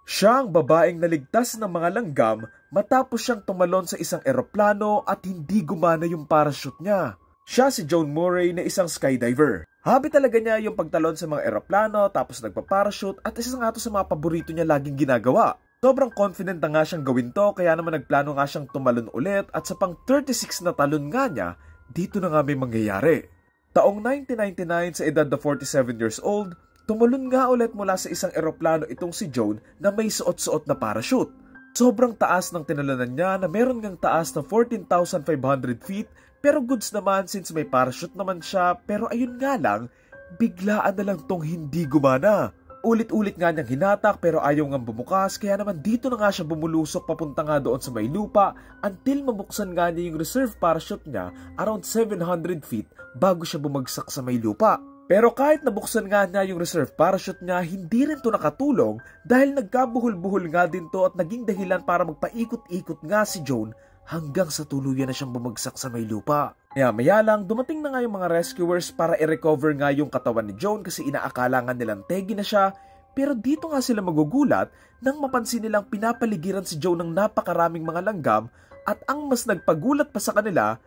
Siya ang babaeng naligtas ng mga langgam matapos siyang tumalon sa isang eroplano at hindi gumana yung parachute niya. Siya si Joan Murray na isang skydiver. Hobby talaga niya yung pagtalon sa mga eroplano tapos nagpa-parachute at isa nga to sa mga paborito niya laging ginagawa. Sobrang confident na nga siyang gawin to kaya naman nagplano nga siyang tumalon ulit at sa pang 36 na talon nga niya, dito na nga may mangyayari. Taong 1999 sa edad na 47 years old, tumalon nga ulit mula sa isang eroplano itong si Joan na may suot-suot na parachute. Sobrang taas ng tinalanan niya na meron ngang taas na 14,500 feet pero goods naman since may parachute naman siya pero ayun nga lang, biglaan na lang tong hindi gumana. Ulit-ulit nga niyang hinatak pero ayaw nga bumukas kaya naman dito na nga siya bumulusok papunta nga doon sa may lupa until mabuksan nga niya yung reserve parachute niya around 700 feet bago siya bumagsak sa may lupa. Pero kahit nabuksan nga niya yung reserve parachute niya, hindi rin to nakatulong dahil nagkabuhol-buhol nga din to at naging dahilan para magpaikot-ikot nga si Joan hanggang sa tuluyan na siyang bumagsak sa may lupa. Maya lang, dumating na nga yung mga rescuers para i-recover nga yung katawan ni Joan kasi inaakala nga nilang tegi na siya. Pero dito nga sila magugulat nang mapansin nilang pinapaligiran si Joan ng napakaraming mga langgam at ang mas nagpagulat pa sa kanila,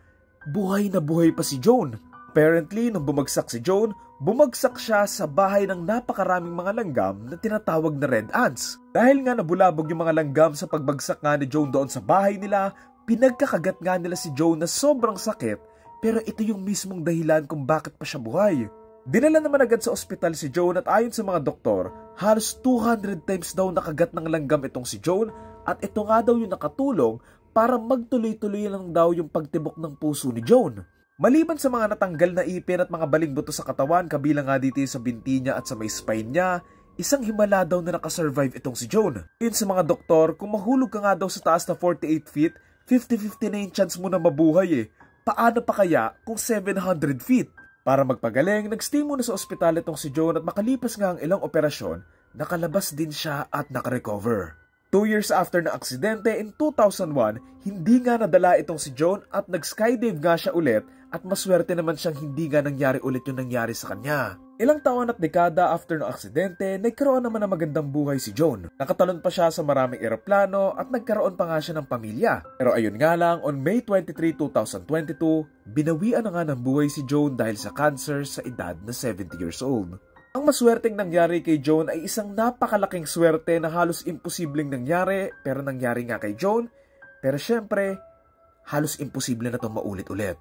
buhay na buhay pa si Joan. Apparently, nung bumagsak si Joan, bumagsak siya sa bahay ng napakaraming mga langgam na tinatawag na red ants. Dahil nga nabulabog yung mga langgam sa pagbagsak nga ni Joan doon sa bahay nila, pinagkakagat nga nila si Joan na sobrang sakit. Pero ito yung mismong dahilan kung bakit pa siya buhay. Dinala naman agad sa ospital si Joan at ayon sa mga doktor, halos 200 times daw nakagat ng langgam itong si Joan at ito nga daw yung nakatulong para magtuloy-tuloy lang daw yung pagtibok ng puso ni Joan. Maliban sa mga natanggal na ipin at mga baling buto sa katawan, kabilang nga dito sa binti niya at sa may spine niya, isang himala daw na nakasurvive itong si Joan. Yun sa mga doktor, kung mahulog ka nga daw sa taas na 48 feet, 50-50 na yung chance mo na mabuhay eh. Paano pa kaya kung 700 feet? Para magpagaling, nag-stay muna sa ospital itong si Joan at makalipas nga ang ilang operasyon, nakalabas din siya at nakarecover. 2 years after na aksidente in 2001, hindi nga nadala itong si Joan at nag-skydive nga siya ulit at maswerte naman siyang hindi nga nangyari ulit yung nangyari sa kanya. Ilang taon at dekada after ng aksidente, nagkaroon naman ng magandang buhay si Joan. Nakatalon pa siya sa maraming eroplano at nagkaroon pa nga siya ng pamilya. Pero ayun nga lang, on May 23, 2022, binawian na nga ng buhay si Joan dahil sa cancer sa edad na 70 years old. Ang maswerteng nangyari kay Joan ay isang napakalaking swerte na halos imposibleng nangyari pero nangyari nga kay Joan. Pero syempre, halos imposible na itong maulit-ulit.